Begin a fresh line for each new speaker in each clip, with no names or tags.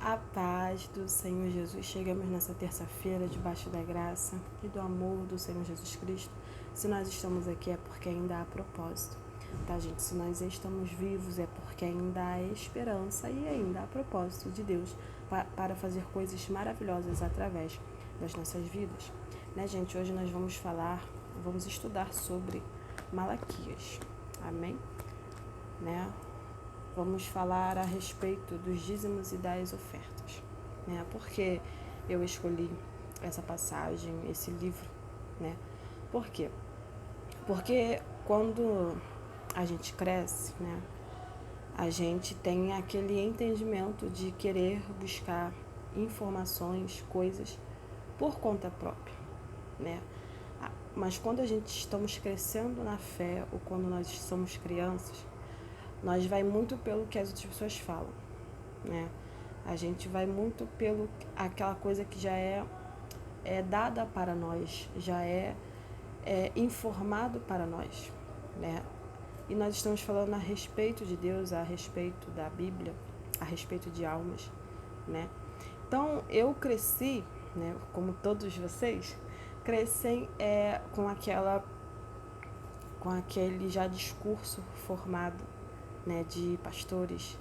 A paz do Senhor Jesus. Chegamos nessa terça-feira debaixo da graça e do amor do Senhor Jesus Cristo. Se nós estamos aqui é porque ainda há propósito, tá, gente? Se nós estamos vivos é porque ainda há esperança e ainda há propósito de Deus para fazer coisas maravilhosas através das nossas vidas, né, gente? Hoje nós vamos estudar sobre Malaquias, amém? Né? Vamos falar a respeito dos dízimos e das ofertas, né? Por que eu escolhi essa passagem, esse livro, né? Por quê? Porque quando a gente cresce, né, a gente tem aquele entendimento de querer buscar informações, coisas por conta própria, né? Mas quando a gente estamos crescendo na fé ou quando nós somos crianças, nós vai muito pelo que as outras pessoas falam, né? A gente vai muito pelo aquela coisa que já é dada para nós, já é informado para nós, né? E nós estamos falando a respeito de Deus, a respeito da Bíblia, a respeito de almas, né? Então eu cresci, né? Como todos vocês, crescem com aquele já discurso formado, né, de pastores,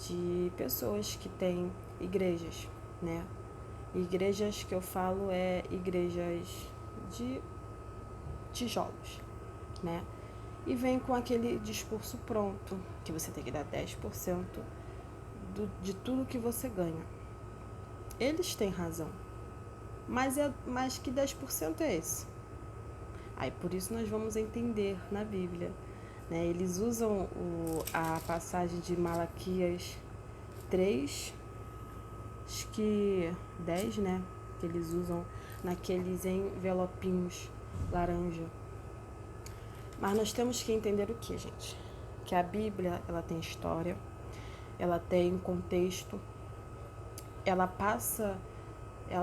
de pessoas que têm igrejas, né? Igrejas que eu falo igrejas de tijolos, né? E vem com aquele discurso pronto, que você tem que dar 10% de tudo que você ganha. Eles têm razão, mas que 10% é esse? Aí por isso nós vamos entender na Bíblia, né? Eles usam a passagem de Malaquias 3, acho que 10, né? Que eles usam naqueles envelopinhos laranja. Mas nós temos que entender o que, gente? Que a Bíblia, ela tem história, ela tem contexto, ela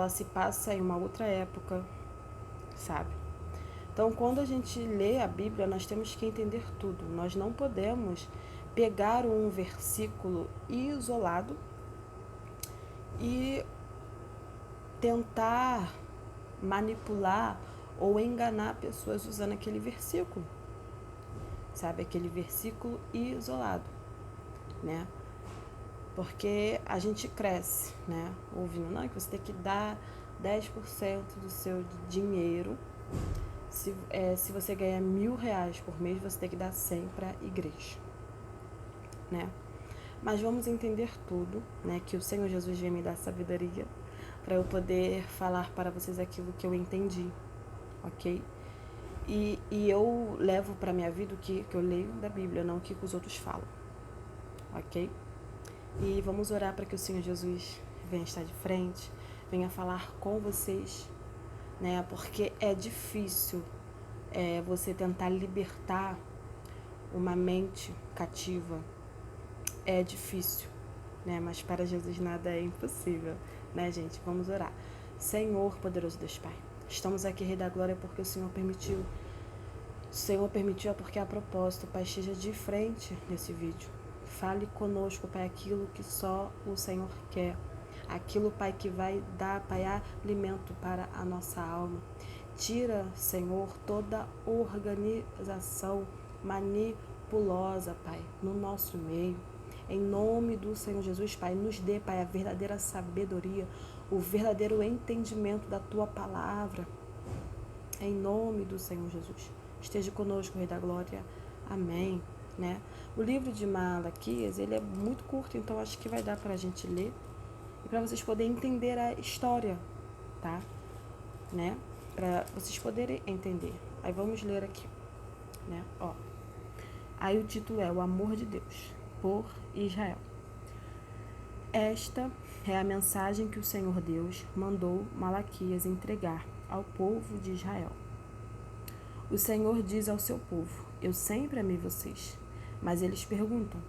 se passa em uma outra época, sabe? Então, quando a gente lê a Bíblia, nós temos que entender tudo. Nós não podemos pegar um versículo isolado e tentar manipular ou enganar pessoas usando aquele versículo, sabe? Aquele versículo isolado, né? Porque a gente cresce, né? Ouvindo, não, que você tem que dar 10% do seu dinheiro. Se você ganhar R$1.000 por mês, você tem que dar 100 para a igreja, né? Mas vamos entender tudo, né? Que o Senhor Jesus veio me dar sabedoria para eu poder falar para vocês aquilo que eu entendi, ok? E eu levo para minha vida o que eu leio da Bíblia, não o que os outros falam, ok? E vamos orar para que o Senhor Jesus venha estar de frente, venha falar com vocês, né? Porque é difícil você tentar libertar uma mente cativa. É difícil, né? Mas para Jesus nada é impossível, né, gente? Vamos orar. Senhor, poderoso Deus Pai, estamos aqui, Rei da Glória, porque o Senhor permitiu. O Senhor permitiu é porque a propósito, Pai, esteja de frente nesse vídeo. Fale conosco, Pai, aquilo que só o Senhor quer. Aquilo, Pai, que vai dar, Pai, alimento para a nossa alma. Tira, Senhor, toda organização manipulosa, Pai, no nosso meio. Em nome do Senhor Jesus, Pai, nos dê, Pai, a verdadeira sabedoria, o verdadeiro entendimento da Tua palavra. Em nome do Senhor Jesus. Esteja conosco, Rei da Glória. Amém. Né? O livro de Malaquias, ele é muito curto, então acho que vai dar para a gente ler e para vocês poderem entender a história, tá? Né? Para vocês poderem entender. Aí vamos ler aqui, né? Ó. Aí o título é O Amor de Deus por Israel. Esta é a mensagem que o Senhor Deus mandou Malaquias entregar ao povo de Israel. O Senhor diz ao seu povo: Eu sempre amei vocês. Mas eles perguntam: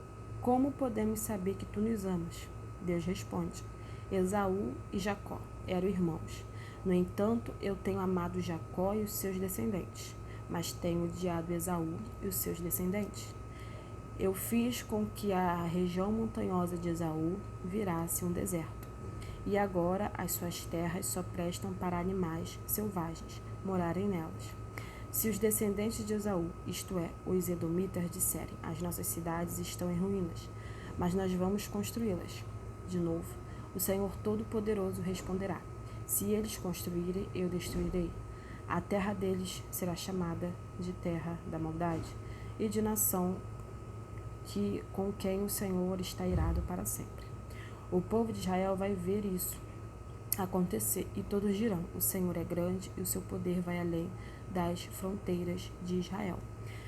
Como podemos saber que tu nos amas? Deus responde: Esaú e Jacó eram irmãos. No entanto, eu tenho amado Jacó e os seus descendentes, mas tenho odiado Esaú e os seus descendentes. Eu fiz com que a região montanhosa de Esaú virasse um deserto. E agora as suas terras só prestam para animais selvagens morarem nelas. Se os descendentes de Esaú, isto é, os edomitas, disserem: as nossas cidades estão em ruínas, mas nós vamos construí-las. De novo, o Senhor Todo-Poderoso responderá: se eles construírem, eu destruirei. A terra deles será chamada de terra da maldade e de nação com quem o Senhor está irado para sempre. O povo de Israel vai ver isso acontecer e todos dirão: o Senhor é grande e o seu poder vai além das fronteiras de Israel.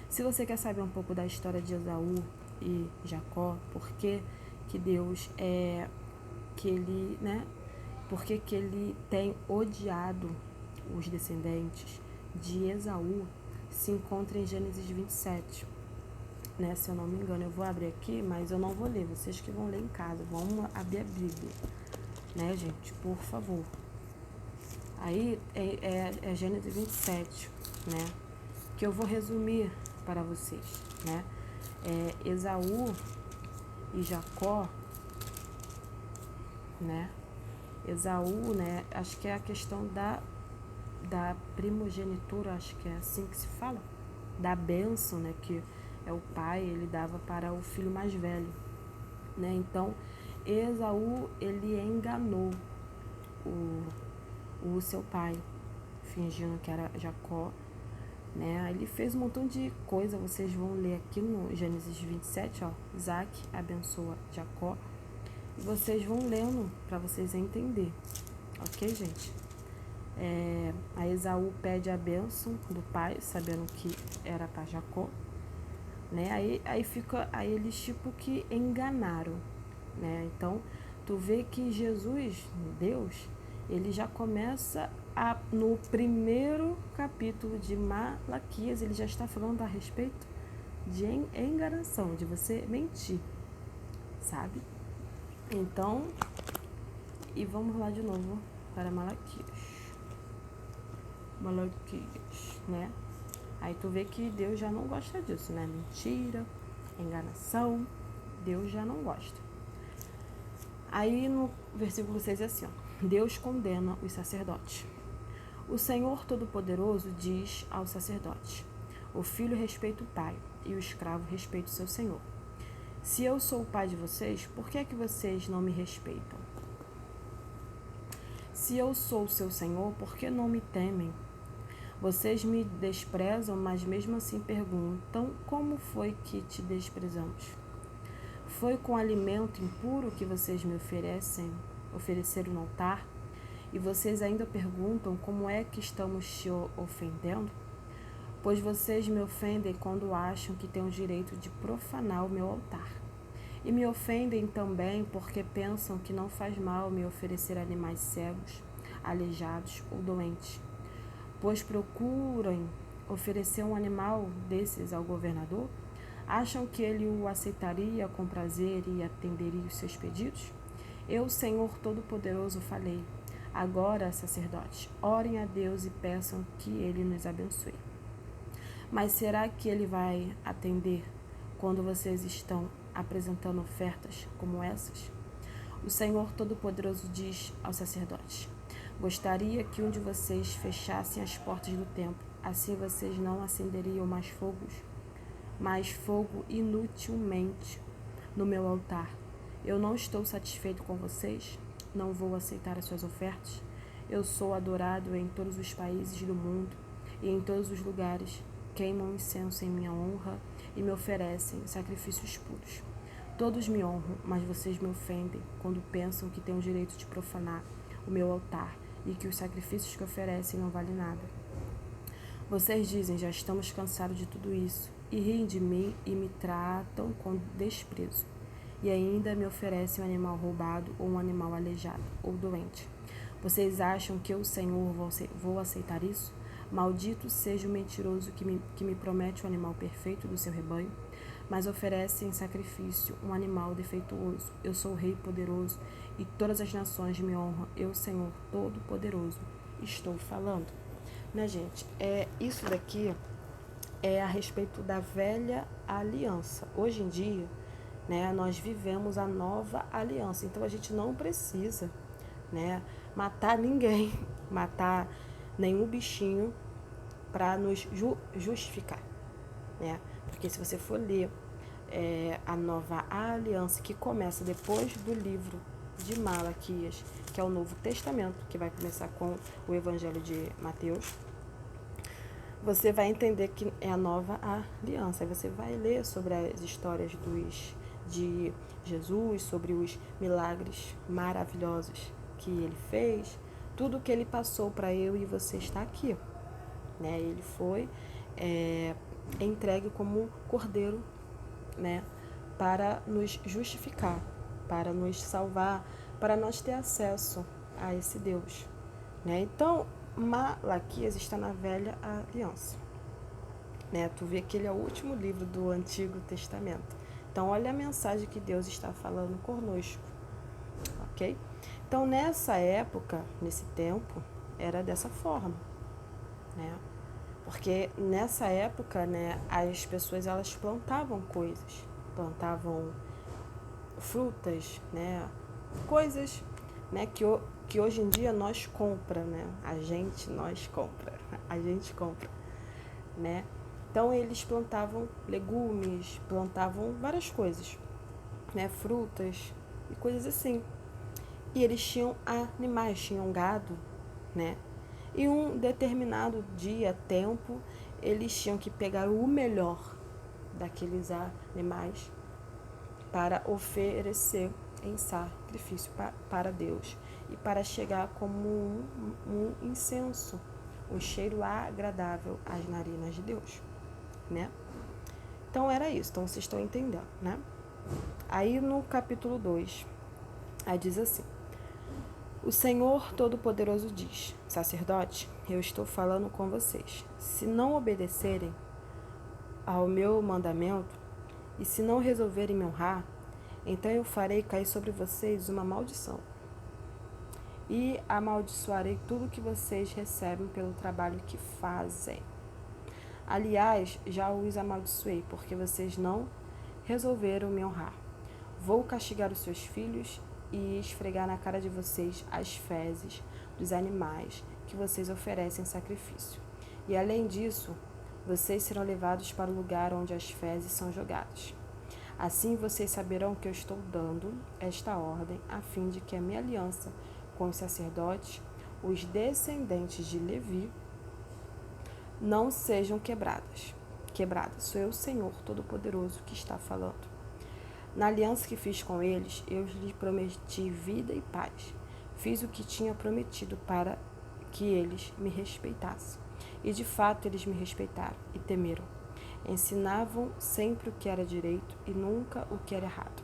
Se você quer saber um pouco da história de Esaú e Jacó, por que Deus por que ele tem odiado os descendentes de Esaú, se encontra em Gênesis 27. Né, se eu não me engano, eu vou abrir aqui, mas eu não vou ler, vocês que vão ler em casa, vão abrir a Bíblia, né, gente, por favor. Aí é Gênesis 27, né, que eu vou resumir para vocês, né. Esaú e Jacó, né, Esaú, né, acho que é a questão da primogenitura, acho que é assim que se fala, da bênção, né, que é o pai, ele dava para o filho mais velho, né? Então, Esaú, ele enganou o seu pai, fingindo que era Jacó, né? Ele fez um montão de coisa, vocês vão ler aqui no Gênesis 27, ó, Isaac abençoa Jacó, e vocês vão lendo para vocês entenderem, ok, gente? A Esaú pede a bênção do pai, sabendo que era para Jacó, né? Aí eles tipo que enganaram, né? Então tu vê que Jesus, Deus, ele já começa no primeiro capítulo de Malaquias, ele já está falando a respeito de enganação, de você mentir, sabe? Então, e vamos lá de novo para Malaquias, né? Aí tu vê que Deus já não gosta disso, né? Mentira, enganação, Deus já não gosta. Aí no versículo 6 é assim, ó: Deus condena os sacerdotes. O Senhor Todo-Poderoso diz ao sacerdote: o filho respeita o pai e o escravo respeita o seu senhor. Se eu sou o pai de vocês, por que é que vocês não me respeitam? Se eu sou o seu senhor, por que não me temem? Vocês me desprezam, mas mesmo assim perguntam: como foi que te desprezamos? Foi com alimento impuro que vocês me ofereceram no altar? E vocês ainda perguntam: como é que estamos te ofendendo? Pois vocês me ofendem quando acham que têm o direito de profanar o meu altar. E me ofendem também porque pensam que não faz mal me oferecer animais cegos, aleijados ou doentes. Pois procuram oferecer um animal desses ao governador? Acham que ele o aceitaria com prazer e atenderia os seus pedidos? Eu, Senhor Todo-Poderoso, falei: agora, sacerdotes, orem a Deus e peçam que ele nos abençoe. Mas será que ele vai atender quando vocês estão apresentando ofertas como essas? O Senhor Todo-Poderoso diz aos sacerdotes: gostaria que um de vocês fechasse as portas do templo, assim vocês não acenderiam mais fogo inutilmente no meu altar. Eu não estou satisfeito com vocês, não vou aceitar as suas ofertas. Eu sou adorado em todos os países do mundo e em todos os lugares. Queimam incenso em minha honra e me oferecem sacrifícios puros. Todos me honram, mas vocês me ofendem quando pensam que têm o direito de profanar o meu altar e que os sacrifícios que oferecem não valem nada. Vocês dizem: já estamos cansados de tudo isso, e riem de mim e me tratam com desprezo. E ainda me oferecem um animal roubado ou um animal aleijado ou doente. Vocês acham que eu, Senhor, vou aceitar isso? Maldito seja o mentiroso que me promete o animal perfeito do seu rebanho, mas oferece em sacrifício um animal defeituoso. Eu sou o Rei poderoso e todas as nações me honram. Eu, Senhor Todo-Poderoso, estou falando. Né, gente? Isso daqui é a respeito da velha aliança. Hoje em dia, né, nós vivemos a nova aliança. Então a gente não precisa, né, matar ninguém, matar nenhum bichinho para nos justificar, né? Porque se você for ler a nova aliança, que começa depois do livro de Malaquias, que é o Novo Testamento, que vai começar com o Evangelho de Mateus, você vai entender que é a nova aliança. Aí você vai ler sobre as histórias de Jesus, sobre os milagres maravilhosos que ele fez, tudo que ele passou para eu e você estar aqui, né? Ele foi entregue como cordeiro, né, para nos justificar, para nos salvar, para nós ter acesso a esse Deus, né? Então, Malaquias está na velha aliança, né? Tu vê que ele é o último livro do Antigo Testamento. Então, olha a mensagem que Deus está falando conosco, ok? Então, nessa época, nesse tempo, era dessa forma, né? Porque nessa época, né, as pessoas elas plantavam coisas, plantavam frutas, né, coisas, né, que hoje em dia nós compra, né, a gente compra, né. Então eles plantavam legumes, plantavam várias coisas, né, frutas e coisas assim. E eles tinham animais, tinham gado, né. E um determinado dia, tempo, eles tinham que pegar o melhor daqueles animais para oferecer em sacrifício para Deus e para chegar como um incenso, um cheiro agradável às narinas de Deus, né? Então era isso, então vocês estão entendendo, né? Aí no capítulo 2, aí diz assim: o Senhor Todo-Poderoso diz: sacerdote, eu estou falando com vocês. Se não obedecerem ao meu mandamento e se não resolverem me honrar, então eu farei cair sobre vocês uma maldição. E amaldiçoarei tudo que vocês recebem pelo trabalho que fazem. Aliás, já os amaldiçoei, porque vocês não resolveram me honrar. Vou castigar os seus filhos e esfregar na cara de vocês as fezes dos animais que vocês oferecem em sacrifício. E além disso, vocês serão levados para o lugar onde as fezes são jogadas. Assim vocês saberão que eu estou dando esta ordem a fim de que a minha aliança com os sacerdotes, os descendentes de Levi, não sejam quebradas. Sou eu, o Senhor Todo-Poderoso, que está falando. Na aliança que fiz com eles, eu lhes prometi vida e paz. Fiz o que tinha prometido para que eles me respeitassem. E de fato eles me respeitaram e temeram. Ensinavam sempre o que era direito e nunca o que era errado.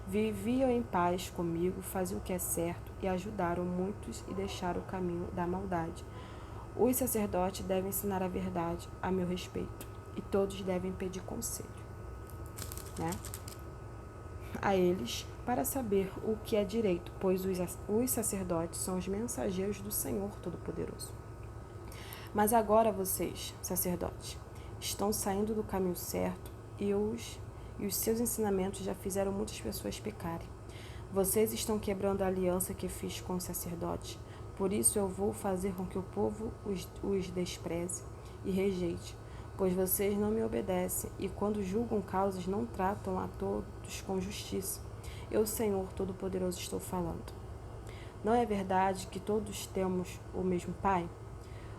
Viviam em paz comigo, faziam o que é certo e ajudaram muitos e deixaram o caminho da maldade. Os sacerdotes devem ensinar a verdade a meu respeito e todos devem pedir conselho, né, a eles para saber o que é direito, pois os sacerdotes são os mensageiros do Senhor Todo-Poderoso. Mas agora vocês, sacerdotes, estão saindo do caminho certo e os seus ensinamentos já fizeram muitas pessoas pecarem. Vocês estão quebrando a aliança que fiz com os sacerdotes. Por isso eu vou fazer com que o povo os despreze e rejeite, pois vocês não me obedecem e quando julgam causas não tratam a todos com justiça. Eu, Senhor Todo-Poderoso, estou falando. Não é verdade que todos temos o mesmo Pai?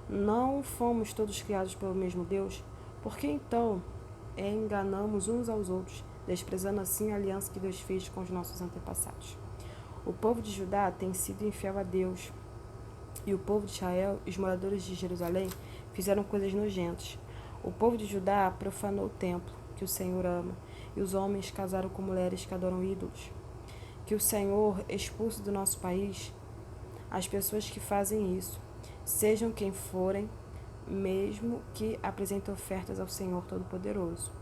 Não fomos todos criados pelo mesmo Deus? Por que então enganamos uns aos outros, desprezando assim a aliança que Deus fez com os nossos antepassados? O povo de Judá tem sido infiel a Deus, e o povo de Israel e os moradores de Jerusalém fizeram coisas nojentas. O povo de Judá profanou o templo que o Senhor ama, e os homens casaram com mulheres que adoram ídolos. Que o Senhor expulse do nosso país as pessoas que fazem isso, sejam quem forem, mesmo que apresentem ofertas ao Senhor Todo-Poderoso.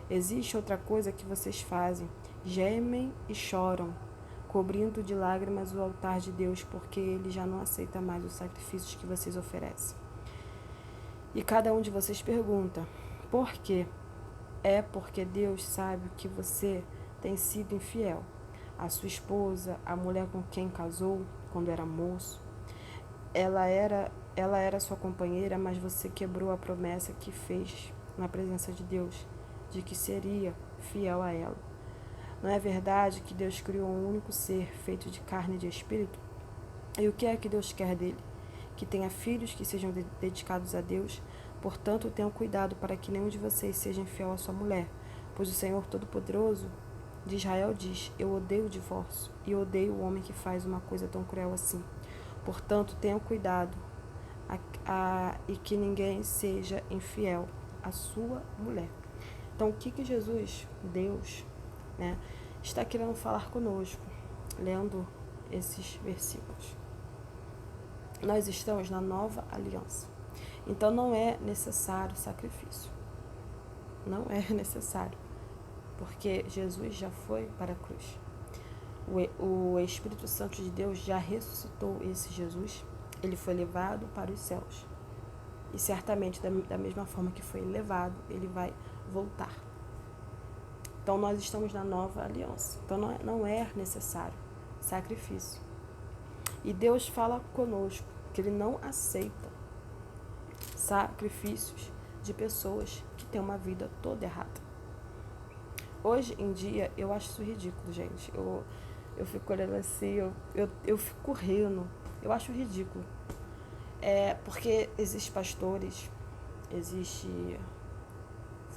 Existe outra coisa que vocês fazem: gemem e choram, cobrindo de lágrimas o altar de Deus, porque ele já não aceita mais os sacrifícios que vocês oferecem. E cada um de vocês pergunta: Por quê? É porque Deus sabe que você tem sido infiel. A sua esposa, a mulher com quem casou quando era moço, ela era sua companheira, mas você quebrou a promessa que fez na presença de Deus, de que seria fiel a ela. Não é verdade que Deus criou um único ser feito de carne e de espírito? E o que é que Deus quer dele? Que tenha filhos que sejam dedicados a Deus. Portanto, tenham cuidado para que nenhum de vocês seja infiel à sua mulher, pois o Senhor Todo-Poderoso de Israel diz: eu odeio o divórcio e odeio o homem que faz uma coisa tão cruel assim. Portanto, tenham cuidado e que ninguém seja infiel à sua mulher. Então, o que Jesus, Deus, né, está querendo falar conosco, lendo esses versículos? Nós estamos na nova aliança. Então, não é necessário sacrifício. Não é necessário. Porque Jesus já foi para a cruz. O Espírito Santo de Deus já ressuscitou esse Jesus. Ele foi levado para os céus. E certamente, da mesma forma que foi levado, ele vai voltar. Então, nós estamos na nova aliança. Então, não é necessário sacrifício. E Deus fala conosco que ele não aceita sacrifícios de pessoas que têm uma vida toda errada. Hoje em dia, eu acho isso ridículo, gente. Eu fico olhando assim, eu fico rindo. Eu acho ridículo. Porque existem pastores,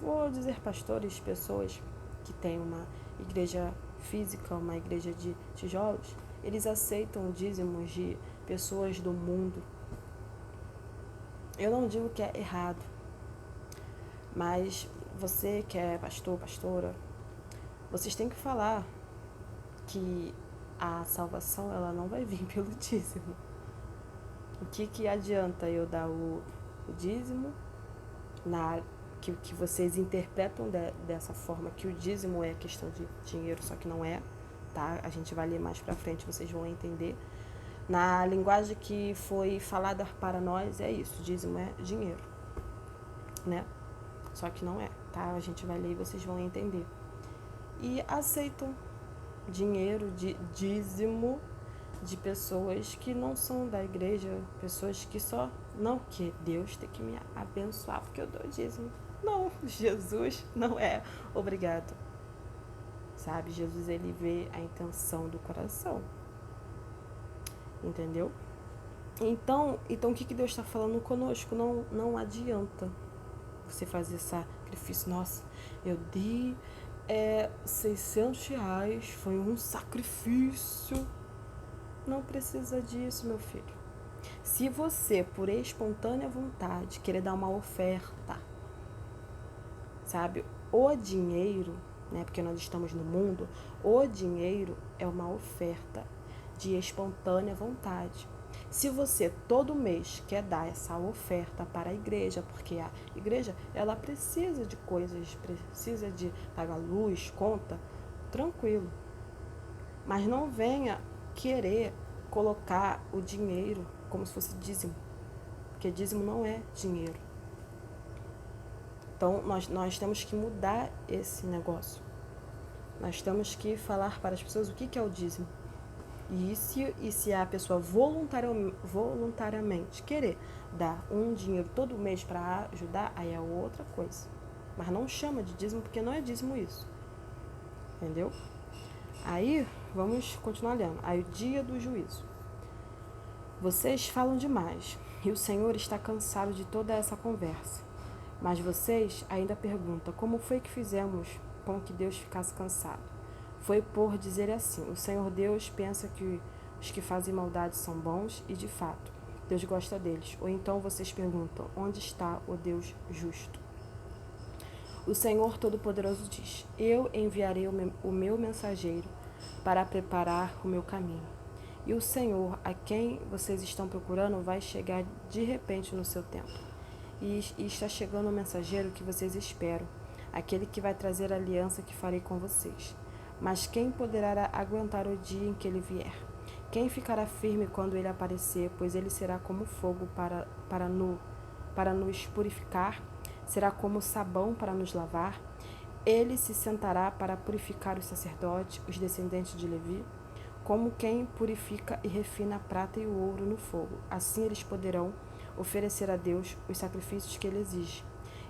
vou dizer pastores, pessoas que têm uma igreja física, uma igreja de tijolos, eles aceitam dízimos de pessoas do mundo. Eu não digo que é errado, mas você que é pastor, pastora, vocês têm que falar que a salvação ela não vai vir pelo dízimo. O que adianta eu dar o dízimo que vocês interpretam dessa forma, que o dízimo é questão de dinheiro, só que não é, tá? A gente vai ler mais pra frente, vocês vão entender. Na linguagem que foi falada para nós, é isso, dízimo é dinheiro, né? Só que não é, tá? A gente vai ler e vocês vão entender. E aceitam dinheiro, dízimo de pessoas que não são da igreja, pessoas que só, não que Deus tem que me abençoar porque eu dou dízimo. Não, Jesus não é obrigado. Sabe, Jesus ele vê a intenção do coração. Entendeu? Então o que Deus está falando conosco? Não adianta você fazer sacrifício. Nossa, eu dei R$600, foi um sacrifício. Não precisa disso, meu filho. Se você, por espontânea vontade, querer dar uma oferta, sabe, o dinheiro, né, porque nós estamos no mundo, o dinheiro é uma oferta de espontânea vontade. Se você todo mês quer dar essa oferta para a igreja, porque a igreja ela precisa de coisas, precisa de pagar luz, conta, tranquilo. Mas não venha querer colocar o dinheiro como se fosse dízimo, porque dízimo não é dinheiro. Então, nós temos que mudar esse negócio. Nós temos que falar para as pessoas o que é o dízimo. E se a pessoa voluntariamente querer dar um dinheiro todo mês para ajudar, aí é outra coisa. Mas não chama de dízimo, porque não é dízimo isso. Entendeu? Aí, vamos continuar lendo. Aí, o dia do juízo. Vocês falam demais, e o Senhor está cansado de toda essa conversa. Mas vocês ainda perguntam, como foi que fizemos com que Deus ficasse cansado? Foi por dizer assim, o Senhor Deus pensa que os que fazem maldade são bons, e de fato, Deus gosta deles. Ou então vocês perguntam, onde está o Deus justo? O Senhor Todo-Poderoso diz, eu enviarei o meu mensageiro para preparar o meu caminho. E o Senhor, a quem vocês estão procurando, vai chegar de repente no seu tempo. E está chegando o mensageiro que vocês esperam, aquele que vai trazer a aliança que farei com vocês. Mas quem poderá aguentar o dia em que ele vier? Quem ficará firme quando ele aparecer, pois ele será como fogo para nos purificar, será como sabão para nos lavar. Ele se sentará para purificar os sacerdotes, os descendentes de Levi, como quem purifica e refina a prata e o ouro no fogo. Assim eles poderão oferecer a Deus os sacrifícios que ele exige.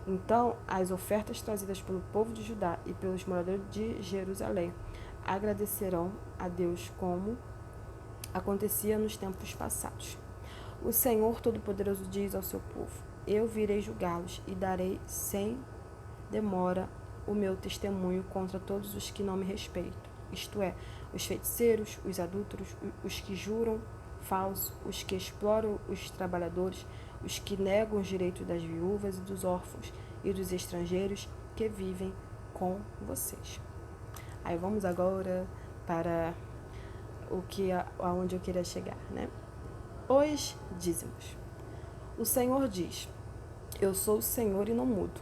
Então, as ofertas trazidas pelo povo de Judá e pelos moradores de Jerusalém agradecerão a Deus como acontecia nos tempos passados. O Senhor Todo-Poderoso diz ao seu povo: eu virei julgá-los e darei sem demora o meu testemunho contra todos os que não me respeitam, isto é, os feiticeiros, os adúlteros, os que juram falso, os que exploram os trabalhadores, os que negam os direitos das viúvas e dos órfãos e dos estrangeiros que vivem com vocês. Aí vamos agora para aonde eu queria chegar, né? Os dízimos. O Senhor diz: eu sou o Senhor e não mudo.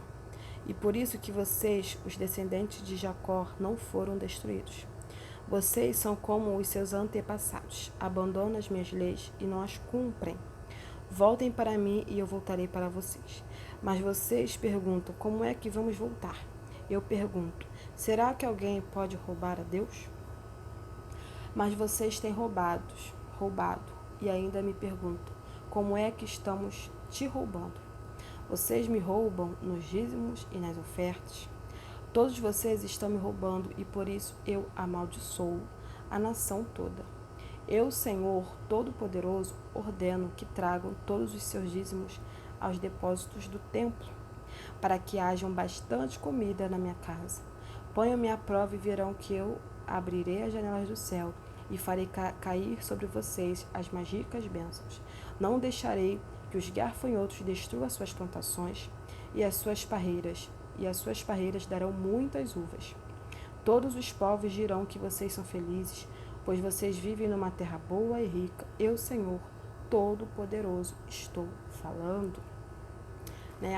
E por isso que vocês, os descendentes de Jacó, não foram destruídos. Vocês são como os seus antepassados, abandonam as minhas leis e não as cumprem. Voltem para mim e eu voltarei para vocês. Mas vocês perguntam, como é que vamos voltar? Eu pergunto, será que alguém pode roubar a Deus? Mas vocês têm roubado, e ainda me perguntam, como é que estamos te roubando? Vocês me roubam nos dízimos e nas ofertas. Todos vocês estão me roubando e por isso eu amaldiçoo a nação toda. Eu, Senhor Todo-Poderoso, ordeno que tragam todos os seus dízimos aos depósitos do templo, para que hajam bastante comida na minha casa. Ponham-me à prova e verão que eu abrirei as janelas do céu e farei cair sobre vocês as mais ricas bênçãos. Não deixarei que os gafanhotos destruam as suas plantações e as suas parreiras darão muitas uvas. Todos os povos dirão que vocês são felizes, pois vocês vivem numa terra boa e rica. Eu, Senhor Todo-Poderoso, estou falando.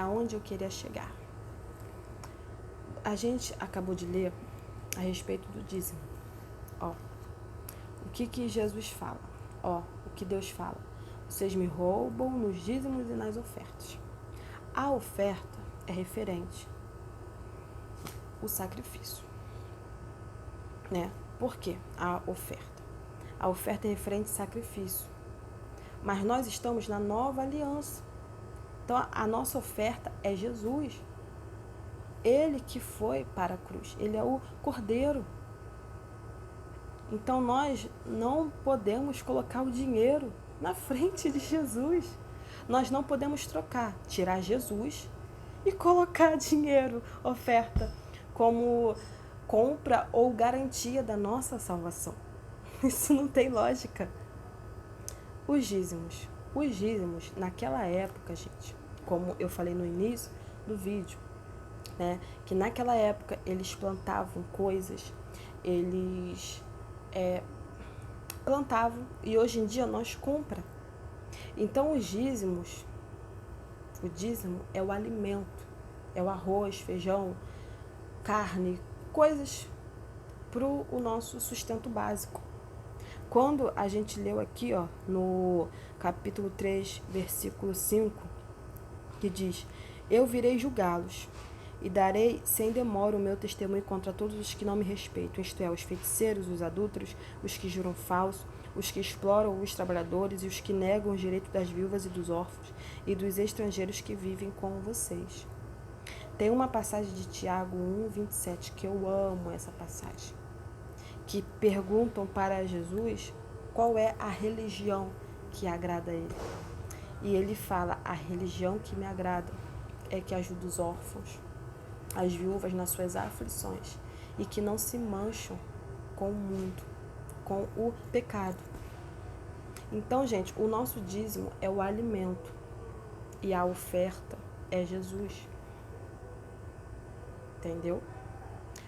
Aonde eu queria chegar? A gente acabou de ler a respeito do dízimo. O que Jesus fala? O que Deus fala? Vocês me roubam nos dízimos e nas ofertas. A oferta é referente ao sacrifício. Por quê? A oferta é referente ao sacrifício. Mas nós estamos na nova aliança. Então, a nossa oferta é Jesus. Ele que foi para a cruz. Ele é o Cordeiro. Então, nós não podemos colocar o dinheiro na frente de Jesus. Nós não podemos tirar Jesus e colocar dinheiro, oferta, como compra ou garantia da nossa salvação. Isso não tem lógica. Os dízimos, naquela época, gente, como eu falei no início do vídeo, que naquela época eles plantavam coisas, eles plantavam e hoje em dia nós compramos. Então o dízimo é o alimento, é o arroz, feijão, carne, coisas para o nosso sustento básico. Quando a gente leu aqui, no capítulo 3, versículo 5, que diz: eu virei julgá-los e darei sem demora o meu testemunho contra todos os que não me respeitam, isto é, os feiticeiros, os adúlteros, os que juram falso, os que exploram os trabalhadores e os que negam os direitos das viúvas e dos órfãos e dos estrangeiros que vivem com vocês. Tem uma passagem de Tiago 1:27 que eu amo essa passagem, que perguntam para Jesus qual é a religião que agrada a ele. E ele fala: a religião que me agrada é que ajuda os órfãos, as viúvas nas suas aflições e que não se mancham com o mundo, com o pecado. Então, gente, o nosso dízimo é o alimento e a oferta é Jesus. Entendeu?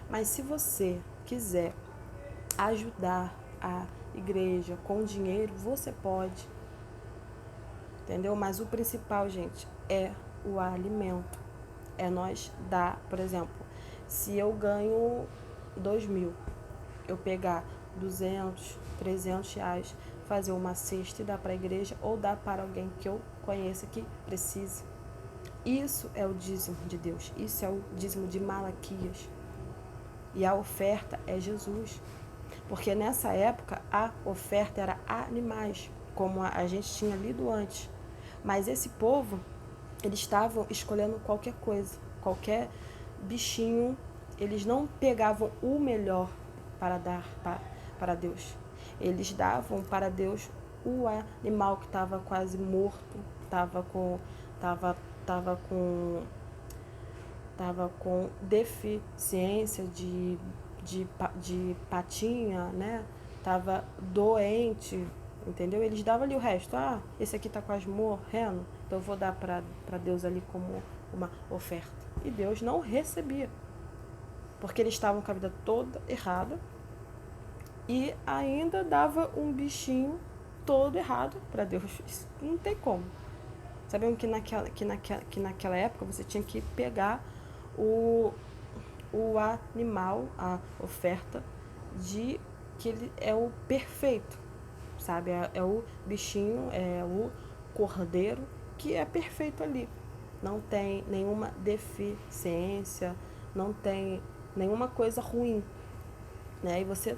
Mas se você quiser ajudar a igreja com dinheiro, você pode. Entendeu? Mas o principal, gente, é o alimento. É nós dar, por exemplo, se eu ganho 2.000, eu pegar 200, 300 reais, fazer uma cesta e dar para a igreja ou dar para alguém que eu conheça que precise. Isso é o dízimo de Deus. Isso é o dízimo de Malaquias. E a oferta é Jesus. Porque nessa época a oferta era animais, como a gente tinha lido antes. Mas esse povo, eles estavam escolhendo qualquer coisa, qualquer bichinho. Eles não pegavam o melhor para dar para Deus. Eles davam para Deus o animal que estava quase morto, estava com, tava, tava com, tava com deficiência de patinha, né? Tava doente, entendeu? Eles davam ali o resto. Ah, esse aqui tá quase morrendo, então eu vou dar para Deus ali como uma oferta. E Deus não recebia, porque eles estavam com a vida toda errada e ainda dava um bichinho todo errado para Deus. Isso não tem como. Sabemos que naquela época você tinha que pegar o animal, a oferta, de que ele é o perfeito, sabe? É o bichinho, é o cordeiro que é perfeito ali. Não tem nenhuma deficiência, não tem nenhuma coisa ruim, né? E você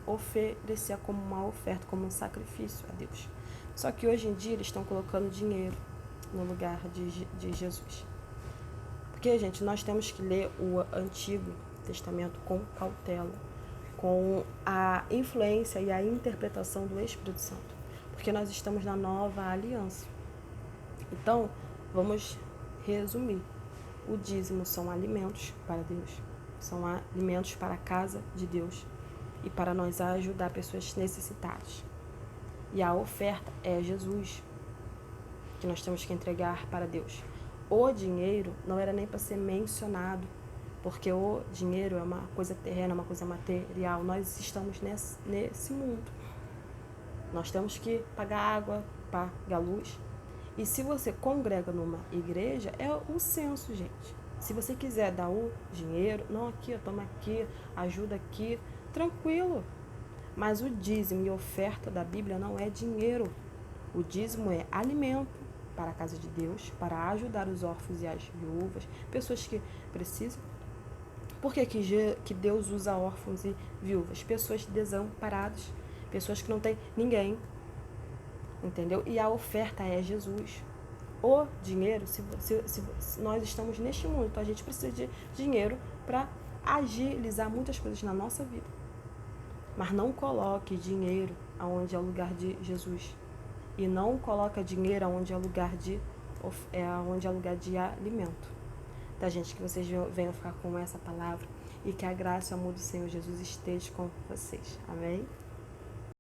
oferecer como uma oferta, como um sacrifício a Deus. Só que hoje em dia eles estão colocando dinheiro no lugar de Jesus. Porque, gente, nós temos que ler o Antigo Testamento com cautela, com a influência e a interpretação do Espírito Santo, porque nós estamos na nova aliança. Então, vamos resumir. O dízimo são alimentos para Deus, são alimentos para a casa de Deus e para nós ajudar pessoas necessitadas. E a oferta é Jesus, que nós temos que entregar para Deus. O dinheiro não era nem para ser mencionado, porque o dinheiro é uma coisa terrena, uma coisa material. Nós estamos nesse mundo. Nós temos que pagar água, pagar luz. E se você congrega numa igreja, é o censo, gente. Se você quiser dar o dinheiro, não aqui, toma aqui, ajuda aqui, tranquilo. Mas o dízimo e oferta da Bíblia não é dinheiro. O dízimo é alimento para a casa de Deus, para ajudar os órfãos e as viúvas, pessoas que precisam. Por que Deus usa órfãos e viúvas? Pessoas desamparadas, pessoas que não têm ninguém, entendeu? E a oferta é Jesus. O dinheiro, se nós estamos neste mundo, então a gente precisa de dinheiro para agilizar muitas coisas na nossa vida. Mas não coloque dinheiro aonde é o lugar de Jesus. E não coloca dinheiro onde é lugar de alimento. Tá, gente? Que vocês venham ficar com essa palavra e que a graça e o amor do Senhor Jesus esteja com vocês. Amém?